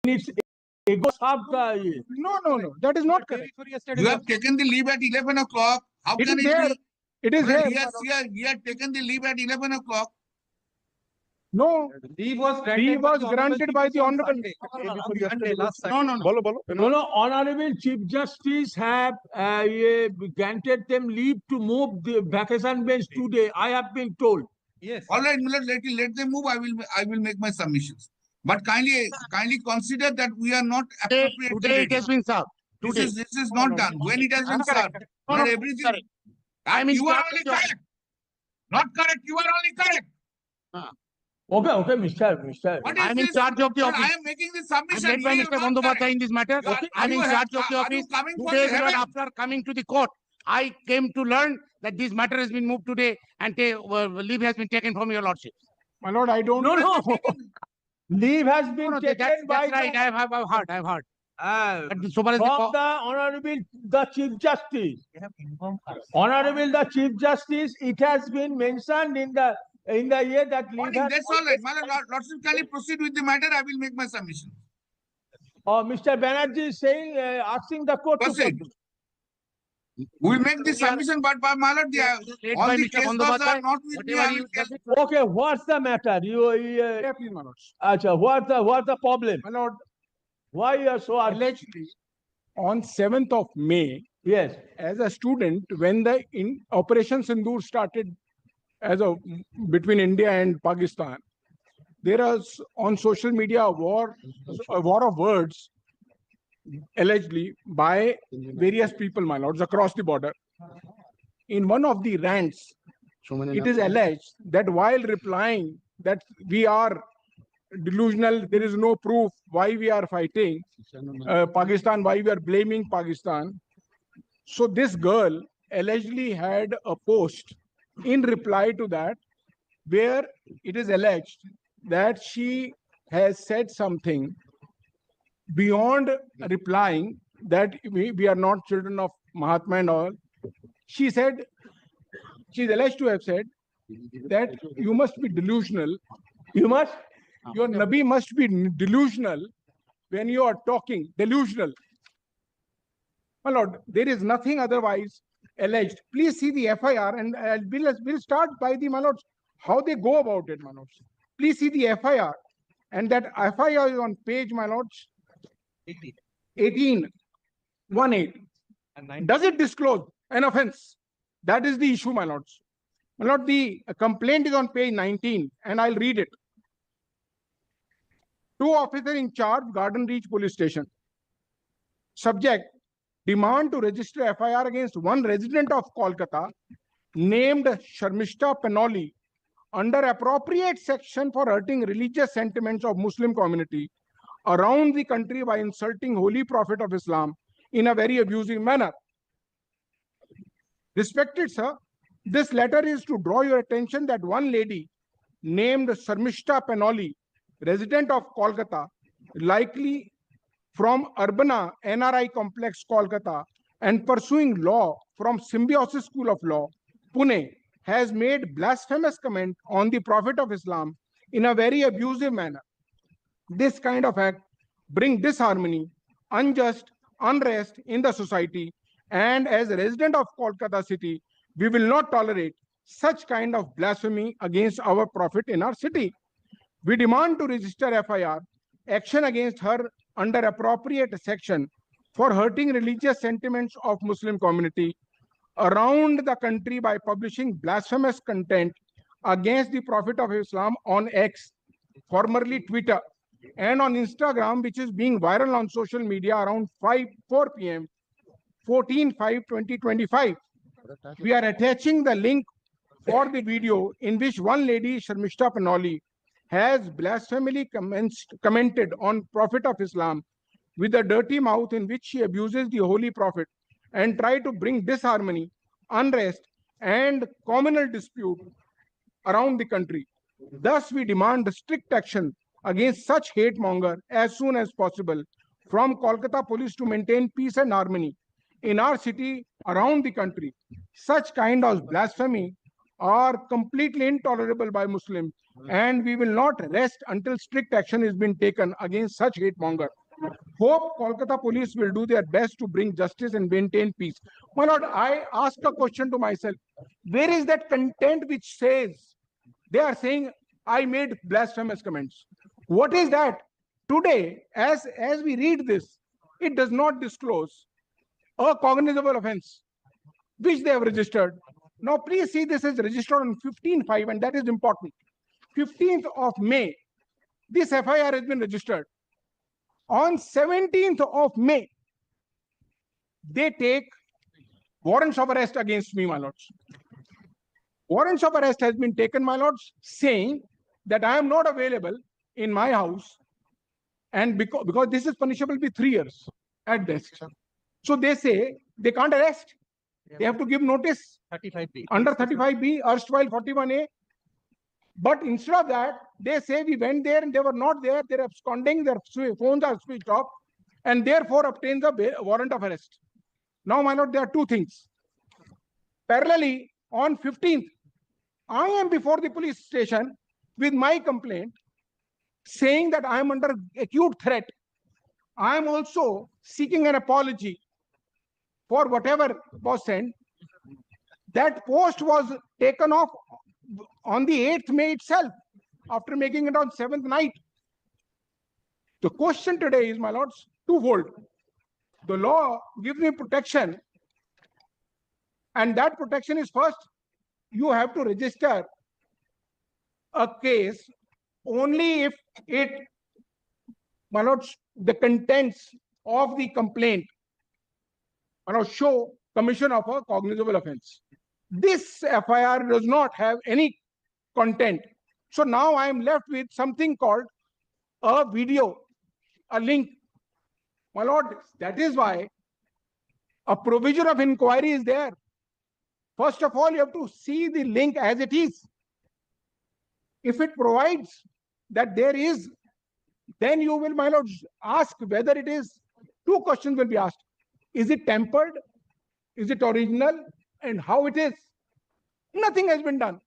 it's ego sabta. No. That is not correct. You have taken the leave at 11 o'clock. How It can is it there. be? It is Well, there. he has taken the leave at 11 o'clock. No, Leave was leave was granted by the honorable. No, Honorable Chief Justice have granted them leave to move the vacation bench today. I have been told. Yes. All right, Milord, let them move. I will make my submissions. But kindly consider that we are not appropriate. Today it has been served. This is not done. When it has been served, No, not no, everything. correct. I'm in You are charge only of your- correct. Not correct. You are only correct. Okay, Mr. What is I'm in this? charge of the Sir, office. I am making the I'm submission. led by He is Mr. not Bandyopadhyay correct. in this matter. You are- I'm in are you charge of the are office. you coming for Today, the Lord, heaven? after coming to the court, I came to learn that this matter has been moved today and leave has been taken from your lordship. My lord, I don't. No. Leave has been No, taken that's by right. the, I've heard. But so far as from the Honorable the Chief Justice. Honorable the Chief Justice, it has been mentioned in the year that leave Morning, has. that's all right. My lordship, can you proceed with the matter? I will make my submission. Mr. Banerjee is saying, asking the court to Proceed. proceed. We will make the submission, but by my lord, led all by the Mr. case laws are Bandyopadhyay, not with me. whatever I you will take- Okay, what's the matter? Yeah, please, my lords. Acha, what's the problem? My lord, Why you are so allegedly, on 7th of May, Yes. as a student, when the Operation Sindoor started between India and Pakistan, there was on social media a war of words, allegedly by various people, my lords, across the border. In one of the rants, it is alleged that while replying that we are delusional, there is no proof why we are fighting Pakistan, why we are blaming Pakistan. So this girl allegedly had a post in reply to that, where it is alleged that she has said something beyond replying that we are not children of Mahatma and all. She is alleged to have said that you must be delusional. Your Nabi must be delusional when you are talking. Delusional. My lord, there is nothing otherwise alleged. Please see the FIR, and we'll start by the, my lords, how they go about it, my lords. Please see the FIR, and that FIR is on page, my lords, 18. Does it disclose an offense? That is the issue, my lords. My lord, the complaint is on page 19, and I'll read it. Two officers in charge, Garden Reach Police Station. Subject, demand to register FIR against one resident of Kolkata named Sharmishta Panoli under appropriate section for hurting religious sentiments of Muslim community around the country by insulting Holy Prophet of Islam in a very abusive manner. Respected sir, this letter is to draw your attention that one lady named Sharmishta Panoli, resident of Kolkata, likely from Urbana NRI Complex, Kolkata, and pursuing law from Symbiosis School of Law, Pune, has made blasphemous comment on the Prophet of Islam in a very abusive manner. This kind of act brings disharmony, unjust, unrest in the society, and as a resident of Kolkata city, we will not tolerate such kind of blasphemy against our Prophet in our city. We demand to register FIR, action against her under appropriate section for hurting religious sentiments of Muslim community around the country by publishing blasphemous content against the Prophet of Islam on X, formerly Twitter, and on Instagram, which is being viral on social media around 4 p.m., 14/5/2025. We are attaching the link for the video in which one lady, Sharmishta Panoli, has blasphemically commented on Prophet of Islam with a dirty mouth in which she abuses the Holy Prophet and try to bring disharmony, unrest, and communal dispute around the country. Thus, we demand strict action against such hate monger as soon as possible from Kolkata police to maintain peace and harmony in our city, around the country. Such kind of blasphemy are completely intolerable by Muslims, and we will not rest until strict action is being taken against such hate monger. Hope Kolkata police will do their best to bring justice and maintain peace. My lord, I ask a question to myself. Where is that content which says, they are saying, I made blasphemous comments? What is that? Today, as we read this, it does not disclose a cognizable offense which they have registered. Now, please see, this is registered on 15/5, and that is important. 15th of May, this FIR has been registered. On 17th of May, they take warrants of arrest against me, my lords. Warrants of arrest has been taken, my lords, saying that I am not available in my house, and because this is punishable with 3 years at best. So they say they can't arrest. They have to give notice 35B. under 35B, erstwhile 41A. But instead of that, they say we went there and they were not there. They're absconding, their phones are switched off, and therefore obtain the warrant of arrest. Now, my lord, there are two things. Parallelly, on 15th, I am before the police station with my complaint saying that I am under acute threat. I am also seeking an apology for whatever was sent. That post was taken off on the 8th May itself, after making it on 7th night. The question today is, my lords, twofold. The law gives me protection, and that protection is, first, you have to register a case only if it, my lords, the contents of the complaint, my lords, show commission of a cognizable offense. This FIR does not have any content. So now I am left with something called a video, a link. My lord, that is why a provision of inquiry is there. First of all, you have to see the link as it is. If it provides that there is, then you will, my lord, ask whether it is. Two questions will be asked. Is it tempered? Is it original? And how it is? Nothing has been done.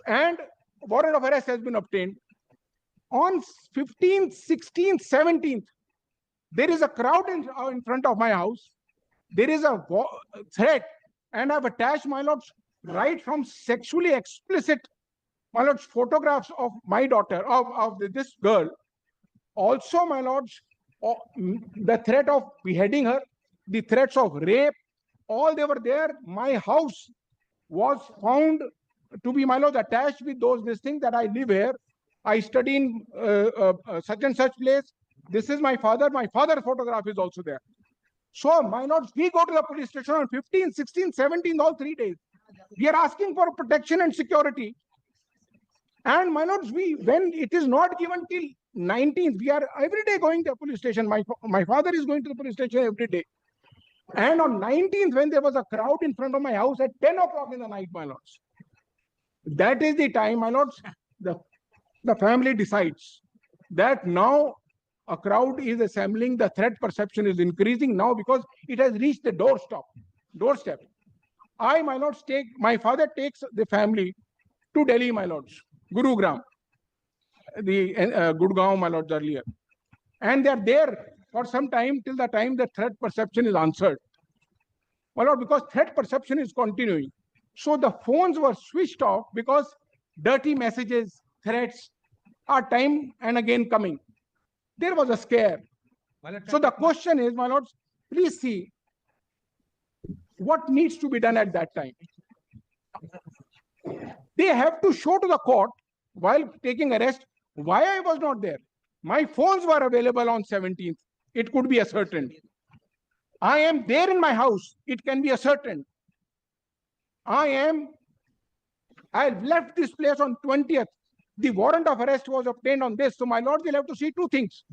And warrant of arrest has been obtained. On 15th, 16th, 17th, there is a crowd in front of my house. There is a threat, and I've attached, my lords, right from sexually explicit, my lords, photographs of my daughter, of this girl. Also, my lords, the threat of beheading her, the threats of rape, all they were there. My house was found to be, my lords, attached with this thing that I live here. I study in such and such place. This is my father. My father's photograph is also there. So, my lords, we go to the police station on 15th, 16th, 17th, all 3 days. We are asking for protection and security. And, my lords, when it is not given till 19th, we are every day going to the police station. My father is going to the police station every day. And on 19th, when there was a crowd in front of my house at 10 o'clock in the night, my lords, that is the time, my lords, the family decides that now a crowd is assembling, the threat perception is increasing now because it has reached the doorstep. My lords, my father takes the family to Delhi, my lords, Gurugram, the Gurgaon, my lords, earlier. And they are there for some time till the time the threat perception is answered. My lord, because threat perception is continuing. So the phones were switched off because dirty messages, threats are time and again coming. There was a scare. So the question is, my lords, please see what needs to be done at that time. They have to show to the court while taking arrest why I was not there. My phones were available on 17th. It could be ascertained. I am there in my house. It can be ascertained. I left this place on 20th. The warrant of arrest was obtained on this. So, my lord, we'll have to see two things.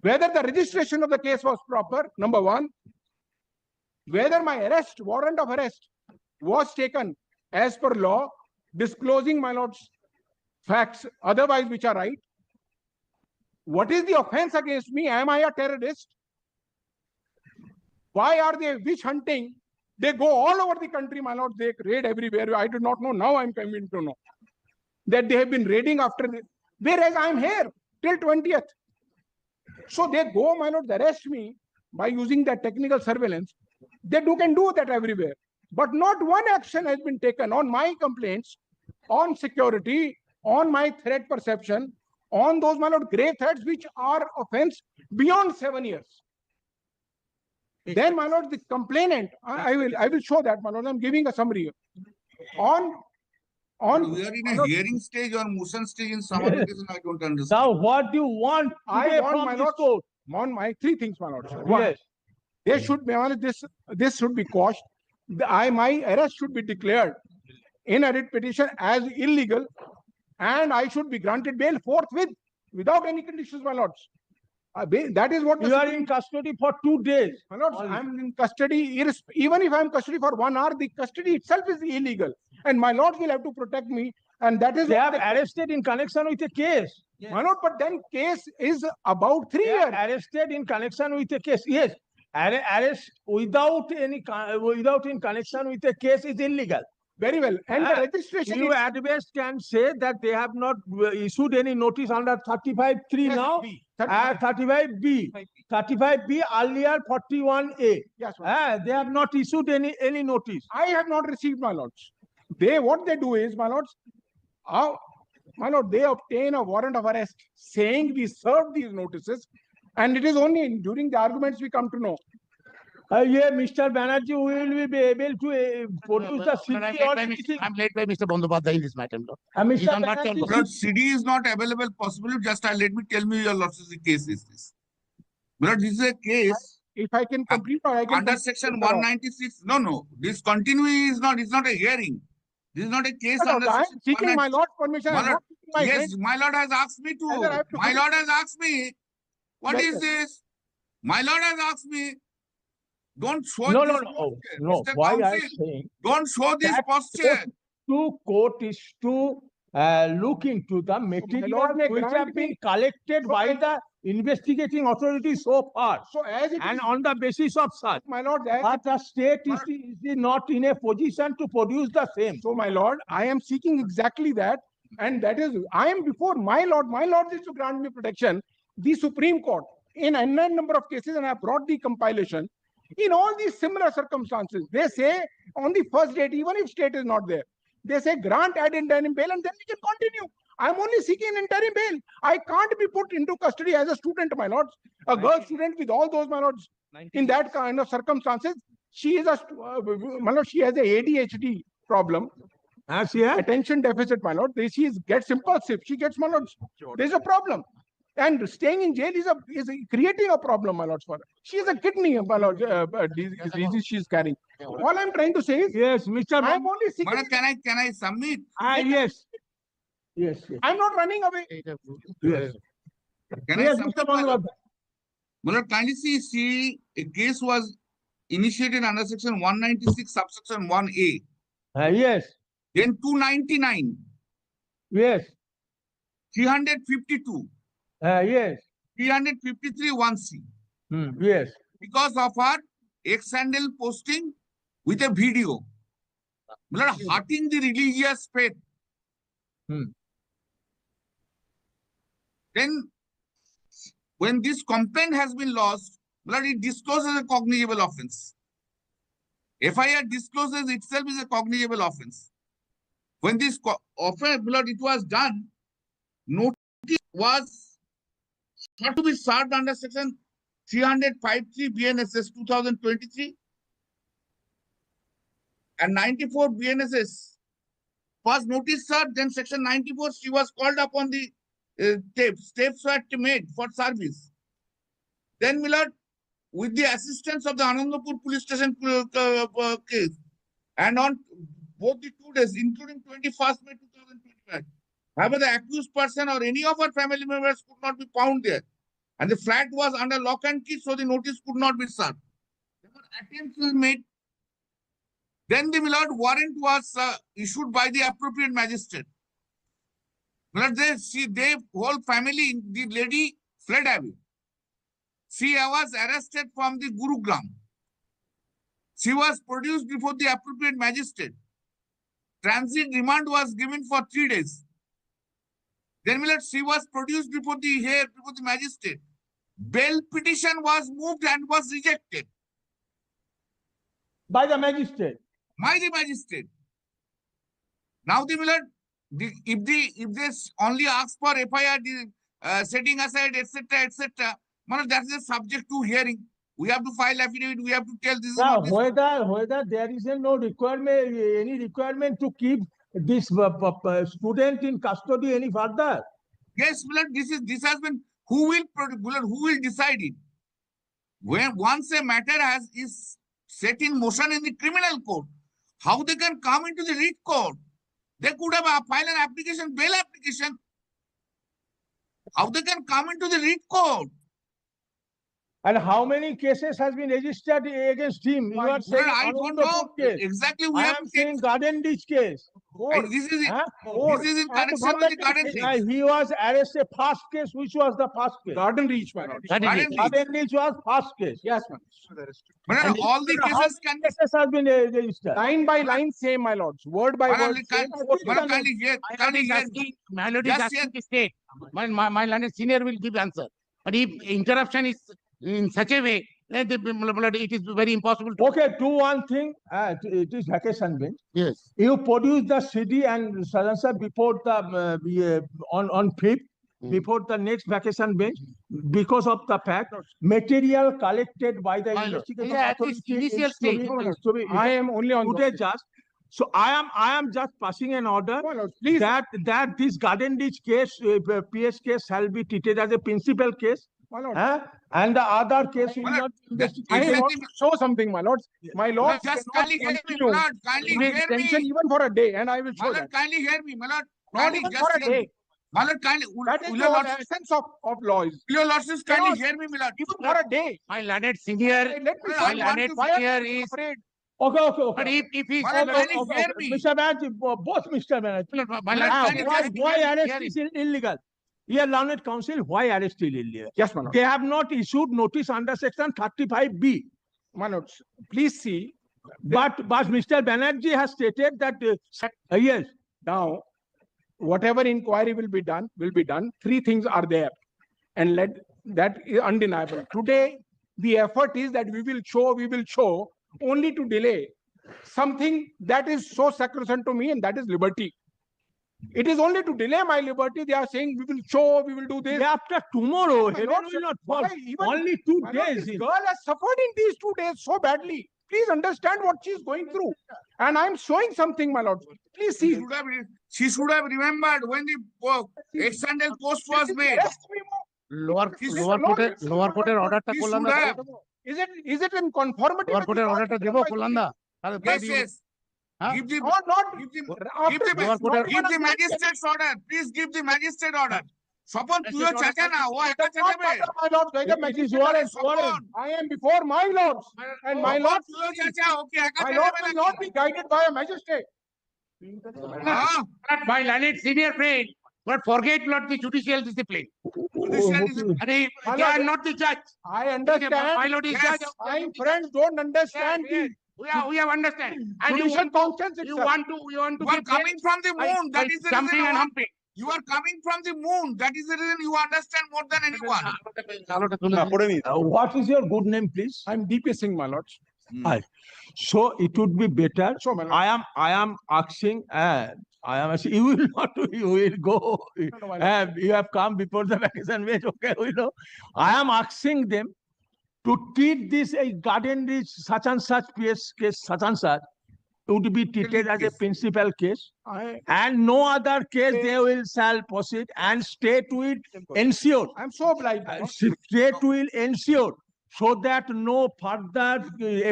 Whether the registration of the case was proper, number one. Whether my warrant of arrest was taken as per law, disclosing, my lords, facts otherwise which are right. What is the offense against me? Am I a terrorist? Why are they witch hunting They go all over the country, my lord. They raid everywhere. I did not know. Now I'm coming to know that they have been raiding after. Whereas I'm here till 20th. So they go, my lord, arrest me by using that technical surveillance. They can do that everywhere. But not one action has been taken on my complaints, on security, on my threat perception, on those, my lord, grave threats which are offense beyond 7 years. Then, my lord, the complainant, I will show that, my lord. I'm giving a summary. On We are in a hearing stage or motion stage in some other cases. I don't understand. Now, what do you want I today want, from my this lord, court? on my three things, my lord. One, Yes. there should be, my lord, this should be quashed. My arrest should be declared in a writ petition as illegal, and I should be granted bail forthwith without any conditions, my lords. That is what You are in custody for 2 days. my lords, only. I'm in custody. Even if I'm in custody for 1 hour, the custody itself is illegal, and my lords will have to protect me. And that is They what have arrested in connection with a case. my lord. But then case is about 3 They are years. arrested in connection with a case. Yes, arrest without in connection with a case is illegal. Very well. And the Ah, registration You is at best can say that they have not issued any notice under 35(3) yes, now, B. 35B. 35B earlier 41A. Yes, my lord. They have not issued any notice. I have not received, my lords. What they do is, my lords, my lord, they obtain a warrant of arrest saying we served these notices, and it is only during the arguments we come to know. Yeah, Mr. Banerjee, we will be able to produce the CD or anything. I'm led by Mr. Bandyopadhyay in this matter, Lord. Mr. He's on virtual Banerjee, Lord, CD is not available. Possibly, just let me tell me your lords, the case is this. Lord, this is a case If I can complete, or I can under complete section the law. 196. No. This continue is not. It's not a hearing. This is not a case My under lord, I am section seeking my 196. lord's permission. My I'm lord, not seeking my yes, friend. my lord has asked me Either I to. have to My commit- lord has asked me. What Very is well. this? My lord has asked me. Don't show No, this no, no, posture. no. Mr. Why I am Counsel, saying don't show this that posture. court is to look into the material lord may which grant have been me- collected So by I- the investigating authorities so far, So as it and is, on the basis of such. my lord, as But the state is not in a position to produce the same. so, my lord, I am seeking exactly that, and that is, I am before my lord. My lord is to grant me protection. The Supreme Court, in a number of cases, and I have brought the compilation. In all these similar circumstances, they say on the first date, even if state is not there, they say grant ad interim bail, and then we can continue. I'm only seeking an interim bail. I can't be put into custody as a student, my lords. A girl student with all those, my lords, in that kind of circumstances, she is my lord, she has a ADHD problem, As here, attention deficit, my lord. She gets impulsive. She gets, my lord, there's a problem. And staying in jail is creating a problem, my lords, for her. She has a kidney, my lord, disease she's carrying. All I'm trying to say is, yes, Mr. I'm only seeking. Madam, can I submit? Yes. I'm not running away. Yes. Can I Yes, submit? Mr. my lord? Bandyopadhyay. My lord, kindly see, a case was initiated under section 196, subsection 1A, Yes, then 299, yes, 352, yes, 353, 1C, yes. because of her ex-handle posting with a video. My lord, hurting the religious faith. Then, when this complaint has been lodged, my lord, it discloses a cognizable offense. FIR discloses itself is a cognizable offense. When this offense, my lord, it was done, notice was not to be served under section 353 BNSS 2023 and 94 BNSS. First notice served, then section 94, she was called upon the steps were made for service. Then, my lord, with the assistance of the Anandapur police station case, and on both the 2 days, including 21st May 2025, however, the accused person or any of her family members could not be found there. And the flat was under lock and key, so the notice could not be served. Attempts were made. Then the, my lord, warrant was issued by the appropriate magistrate. My lord, they whole family, the lady fled away. She was arrested from the Gurugram. She was produced before the appropriate magistrate. Transit remand was given for 3 days. Then, my lord, she was produced before the magistrate. Bail petition was moved and was rejected by the magistrate. by the magistrate. Now, my lord, if they only ask for FIR, setting aside, etc., my lord, that is subject to hearing. We have to file affidavit. We have to tell this is Now, what this. whether there is no requirement, any requirement to keep this student in custody any further. Yes, my lord, this has been. Who will decide it? When once a matter is set in motion in the criminal court, how they can come into the writ court? They could have filed an application, bail application. How they can come into the writ court? And how many cases has been registered against him? You are Well, saying I don't Anandapur know case. exactly. We I have am to take. saying Garden Ditch case. And this is Huh? this is in connection with the garden thing. He was arrested first case. Which was the first case? Garden reach, my lord. Garden Garden Ditch. Ditch. Garden Ditch was first case. Yes, ma'am. But And all the how cases many can be. cases have been registered. Line by line, same, my lords. Word by word. same. Kindly hear me. My lord is Just asking the state. My learned senior will give answer. But if interruption is in such a way, then my lord, it is very impossible to. Okay, do one thing. It is vacation bench. Yes. You produce the CD and Saransa before the on 5th, before the next vacation bench, because of the fact material collected by the My lord. investigating Yeah, at least authority initial is to be- stage. is to be- I am only on. today just. So I am just passing an order My lord, please. that this Garden Ditch case, PS case, shall be treated as a principal case, My lord. and the other case will My lord, not. that- investigate. I Exactly. want to show something, my lords. My lords Just cannot kindly hear me, continue my lord. Kindly with hear detention me. even for a day, and I will My show lord, that. kindly hear me, my lord. Not Kindly even just for a hear me. day. My lord, kindly. That is Will the your whole lordship- essence of law is. will your lordships kindly Cannot- hear me, my lord. Even for a day. My learned senior, Let me Well, show I you. want learned to- Why are senior you is. afraid? Okay. But if he My said, lord, kindly hear me. Mr. Banerjee, both Mr. Banerjee. my Well, learned kindly senior, Why arrest hear is illegal? Here, learned council, why arrest is illegal? Yes, my lord. They have not issued notice under section 35B. My lords, please see. But Mr. Banerjee has stated that, yes, Now, whatever inquiry will be done, Three things are there. And that is undeniable. Today, the effort is that we will show, only to delay something that is so sacrosanct to me, and that is liberty. It is only to delay my liberty. They are saying we will show, we will do this. day after tomorrow, My heaven lord, will not fall. why even- Only 2 My lord, days. this girl has suffered in these 2 days so badly. Please understand what she is going through. And I'm showing something, my lord. Please see. She should have remembered when the extended post was made. Arrest me more. lower court order He should have. Is it in conformity? lower with court the order law? দেবো কল্যাণদা Yes, yes. Huh? Give the Not give the after give the- this, not give even the a- magistrate's order. Please give the magistrate order. Swapon, তুইও Magistrate order চাচা না, ও একা That's not চাচাবে। matter, my lords. Whether It is magistrate warrant, or warrant. I am before my lords, and my Swapন, lords, তুইও চাচা, ওকে একা my lords চাচাবে will নাকি? not be guided by a magistrate. হ্যাঁ, my learned senior friend, but forget not the judicial discipline. judicial discipline. And they are not the judge. I understand. My lord is Yes. judge. My friends don't understand Yes, the We have understand. And judicial conscience you itself. want to You are give coming from the by- moon. by That is the jumping reason and why- humping. you are coming from the moon. That is the reason you understand more than anyone. What is your good name, please? I'm DP Singh, my lords. So it would be better. So, my lord. I am asking, you will not, you will go. No, my lord. You have come before the vacation wait, okay, we know. I am asking them to treat this a Garden Ditch such and such case, such and such, would be treated as a case. principal case, I and no other case they will shall proceed, and state will ensure, am so obliged. my lord. state will ensure, so that no further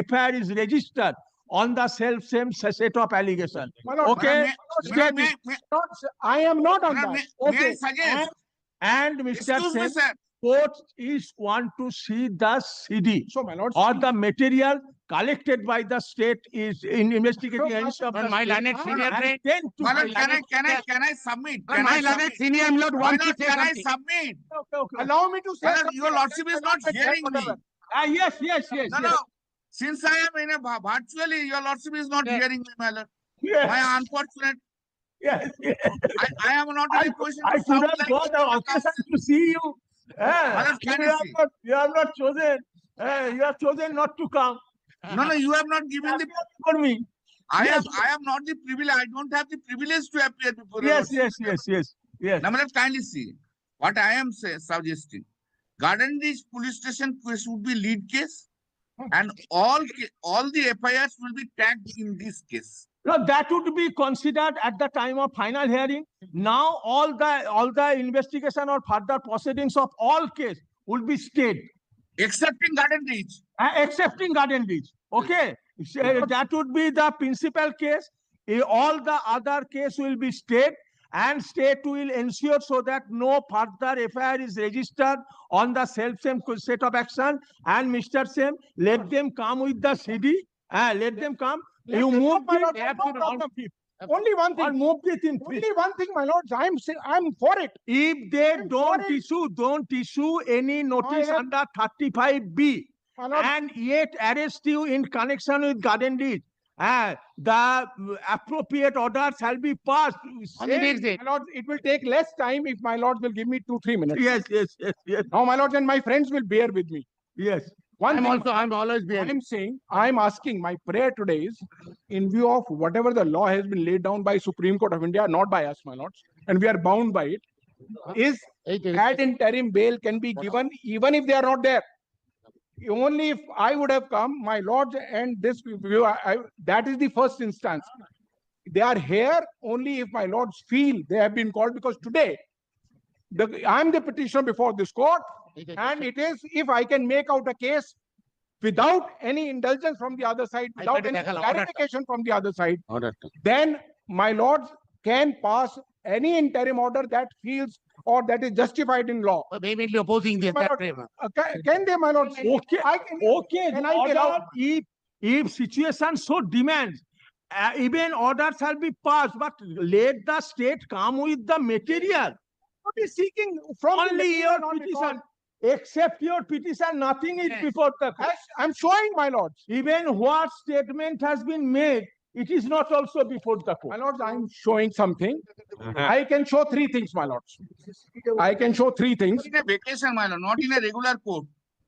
FIR is registered on the same set of allegation. My lord, Okay, Madam, I am not on Madam, that. may I Okay. suggest? and Mr. Excuse me, Sen, sir. court is want to see the CD So, my lord, or the material collected by the state is in investigating So, ends of But the my state, learned senior and friend, then to My lord, file- can I submit? but Can my I learned submit? senior lord My wants to lord, say can I something. submit? Okay. allow me to say My lord, something. your lordship is not hearing me. Yes. No, no. Since I am in a virtually, your lordship is not Yeah. hearing me, my lord. Yes, My unfortunate, yes, yes. I am not in a position I to could sound have like got a an occasion to see you. Madam, You can you have see? not, you have not chosen, you have chosen not to come. No, no, you have not given the, For me. I Yes. am not the privilege, I don't have the privilege to appear before your Yes, lordship. yes. Now, my lord, kindly see, what I am suggesting. Garden Reach police station case would be lead case and all the FIRs will be tagged in this case. No, that would be considered at the time of final hearing. Now, all the investigation or further proceedings of all case will be stayed, Excepting Garden Reach. excepting Garden Reach. Okay, so that would be the principal case. All the other case will be stayed, and state will ensure so that no further FIR is registered on the same set of action. And Mr. Same, let them come with the CD. Let them come. Let You them move come, my lord, it. no problem. Only one Or thing, move it in free. only one thing, my lords, I'm for it. If they I'm don't sorry. issue any notice have- under 35B My lord, and yet arrest you in connection with Garden Reach, the appropriate order shall be passed. On the next day. my lords, it will take less time if my lords will give me 2-3 minutes. Yes. Now, my lords and my friends will bear with me. Yes. One thing, I'm always behind. I'm saying, I'm asking, my prayer today is in view of whatever the law has been laid down by Supreme Court of India, not by us, my lords, and we are bound by it, is ad interim bail can be given even if they are not there. Only if I would have come, my lords, and this view, that is the first instance. They are here only if my lords feel they have been called, because today I'm the petitioner before this court, and it is if I can make out a case without any indulgence from the other side, without any clarification from the other side, then my lords can pass any interim order that feels or that is justified in law. Vehemently opposing this. My that lord, frame. Can they, my lords? Okay. Okay. Can I Order, get out? if situation so demands, even order shall be passed, but let the state come with the material. What is seeking from the Only material your on petition. record? Except your petition, nothing is Yes. before the court. I'm showing, my lords. Even what statement has been made, it is not also before the My court. lords, I'm showing something. I can show 3 things, my lords. I can show 3 things. In a vacation, my lord, not in a regular court.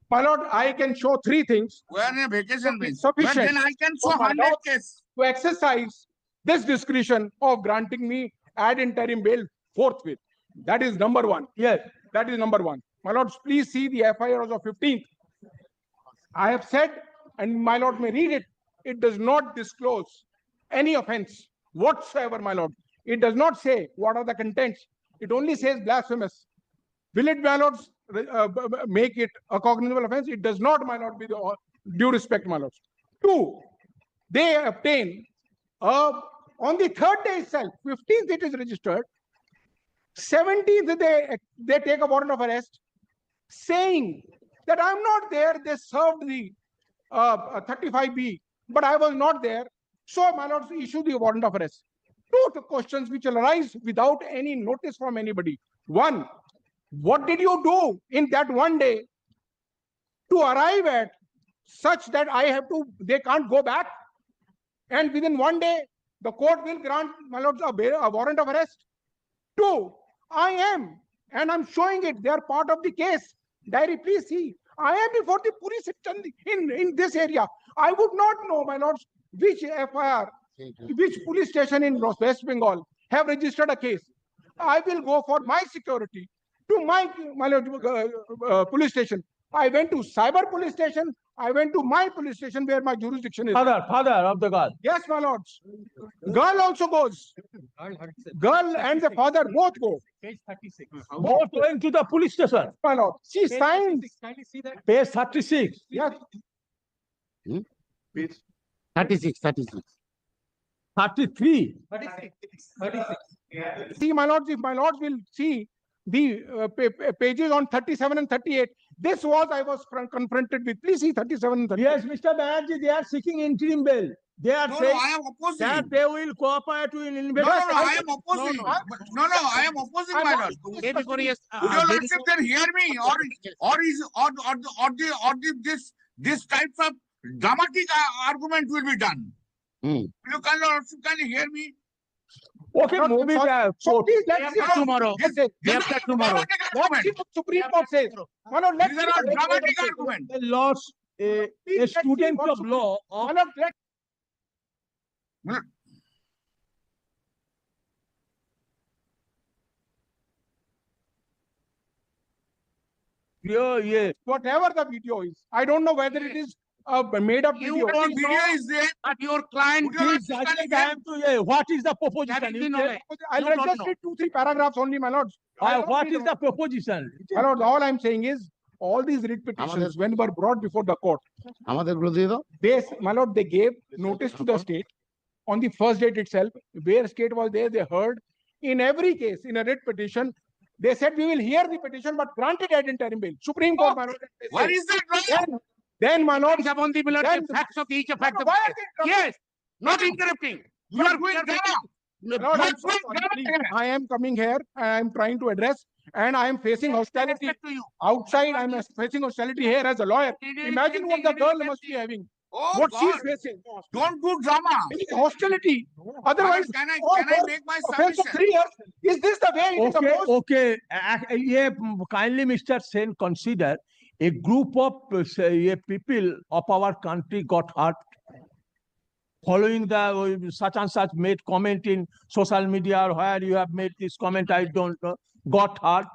My lord, I can show 3 things We are in a vacation bench. But Sufficient. then I can show Oh, my 100 lord. cases. to exercise this discretion of granting me ad interim bail forthwith. That is number 1. Yes. That is number 1. My lords, please see the FIRs of 15th. I have said, and my lord may read it, it does not disclose any offense whatsoever, my lord. It does not say what are the contents. It only says blasphemous. Will it, my lords, make it a cognizable offense? It does not, my lord, with due respect, my lords. 2, they obtain on the 3rd day itself, 15th it is registered. 17th they take a warrant of arrest, saying that I'm not there. They served the 35B, but I was not there. So, my lords, issue the warrant of arrest. 2 questions which will arise without any notice from anybody. 1, what did you do in that one day to arrive at such that they can't go back? And within one day, the court will grant, my lords, a warrant of arrest. 2, I am, and I'm showing it, they are part of the case. Diary, please see. I am before the police in this area. I would not know, my lords, which FIR, which police station in West Bengal have registered a case. I will go for my security to my lord, police station. I went to cyber police station. I went to my police station where my jurisdiction is. Father of the God. Yes, my lords. Girl also goes. Girl and the father both go. Page 36. Both going to the police station. My lord. She Page signs. 36. Kindly see that. Page 36. Yes. 36. 33. 36. See, my lords, if my lords will see the pages on 37 and 38, this was I was confronted with. Please see 37 and 38. Yes, Mr. Banerjee, they are seeking interim bail. They are No, saying I am opposing. that they will cooperate with No, investigation. I am opposing. No, I am opposing, my lord. Day before yes. Would your lordship then hear me, or is this types of dramatic argument will be done. Hmm. You can hear me? Okay, Not- move it. So please, Day let's see. after tomorrow. Yes, yes. Day after tomorrow. Dramatic Let's argument. see what Supreme Court says. My lord, let's These see are all what the dramatic court says. argument. The laws, a Please, let's see student what of Supreme- law My of lord, let's yeah. whatever the video is. I don't know whether it is a made up You video. But don't the video know. is there. But your client Would you like Please, to judgment stand I again? am to, yeah, what is the having proposition? the You knowledge. I'll You don't just know. read 2-3 paragraphs only, my lords. I won't what read is all. the proposition? My lord, all I'm saying is all these writ petitions, when were brought before the court, আমাদের গুলো দিয়ে দাও। my lord, they gave notice to the state on the first date itself, where state was there, they heard. In every case, in a writ petition, they said we will hear the petition, but granted ad interim bail. Supreme Court, my lord. they Where say. is that right? Then, my lord, Upon the Miller, Then- the facts of each of fact. No, why are they interrupting? Yes, not interrupting. You are going drama. My lord, I'm Yes, so yes, sorry, drama please. again. I am coming here and I'm trying to address, and I am facing hostility Respect to you. outside. I'm facing hostility here as a lawyer. Imagine what the girl must be having, Oh, what she's God. facing. Don't do drama. It's hostility. Otherwise, Can I all can I for make my offense of submission? 3 years. Is this the way it is Okay, supposed? okay. Yeah, kindly, Mr. Sen, consider a group of people of our country got hurt following the such and such made comment in social media or where you have made this comment, I don't know, got hurt.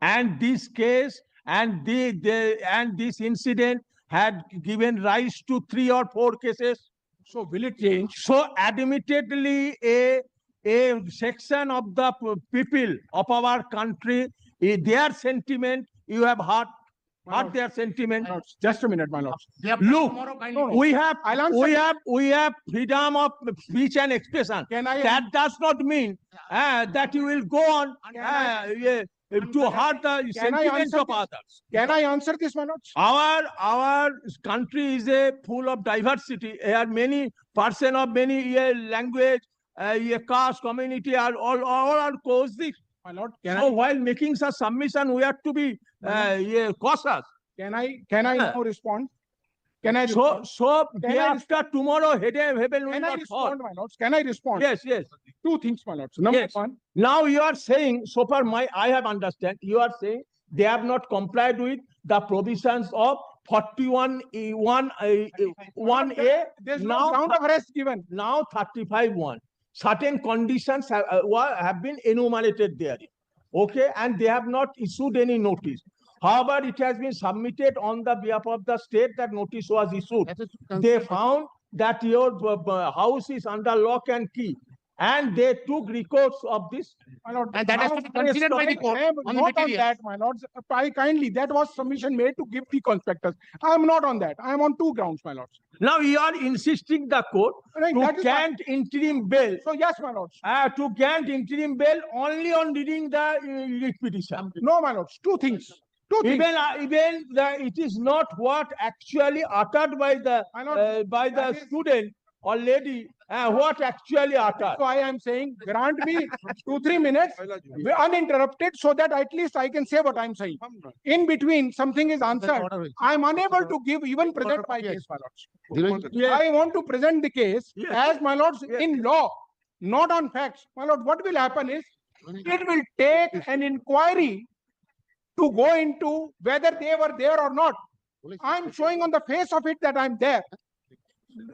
And this case and and this incident had given rise to 3 or 4 cases. So will it change? So admittedly, a section of the people of our country, their sentiment, you have hurt their sentiment. My lords, just a minute, my lords. Day after Look, tomorrow, kindly no, no. go. I'll answer. we have freedom of speech and expression. Can I? That does not mean that you will go on to hurt the sentiments answer of this? others. Can I answer this, my lords? Our country is a full of diversity. There are many person of many language, caste, community are all are coexist. My lord, can So while making such submission, we have to be cautious. I now respond? Can I respond? So Can day I after tomorrow, heaven will Can I not fall. respond, my lords? Can I respond? Yes, yes. 2 things, my lords. Number Yes. 1, Now you are saying, so far I have understand, you are saying they have not complied with the provisions of 1A. there's no Now, ground of arrest given. now 35(1). Certain conditions have been enumerated there. Okay, and they have not issued any notice. However, it has been submitted on the behalf of the state that notice was issued. They found that your house is under lock and key, and they took records of this. My lord, And that has to be considered by the court I am on the not on materials. that, my lords. I kindly, that was submission made to give the conspectors. I am not on that. I am on 2 grounds, my lords. Now you are insisting the court Right, to that is fine. grant interim bail. So yes, my lords. To grant interim bail only on reading the writ petition. No, my lords. 2 things. 2 things. Even it is not what actually uttered by the My lord, that is- student or lady. What actually uttered. So I am saying, grant me 2-3 minutes uninterrupted so that at least I can say what I'm saying. In between, something is answered. I am unable to even present my case, my lords. Yes. I want to present the case Yes. as, my lords, Yes. in law, not on facts. My lord, what will happen is, it will take an inquiry to go into whether they were there or not. I'm showing on the face of it that I'm there.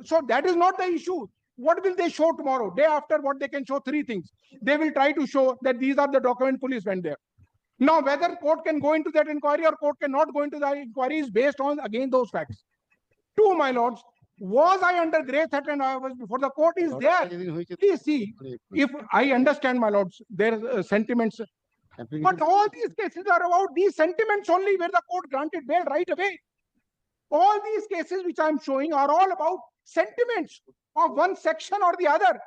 So that is not the issue. What will they show tomorrow? Day after, what they can show? 3 things. They will try to show that these are the document police went there. Now, whether court can go into that inquiry or court cannot go into the inquiry is based on, again, those facts. 2, my lords, was I under grave threat and I was before the court is there? Please see, if I understand, my lords, their sentiments, but all these cases are about these sentiments only where the court granted bail right away. All these cases which I'm showing are all about sentiments of one section or the other.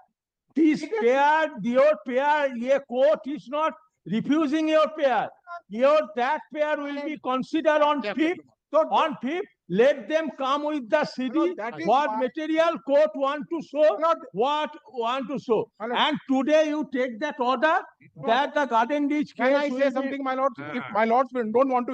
This pair, your pair, court is not refusing your pair. That pair will be considered on fifth. So On fifth, let them come with the CD. that is What why- material court want to show, Lord, what want to show. my lord, And today you take that order that the Garden Ditch can I case will say be- something, my lords? If my lords don't want to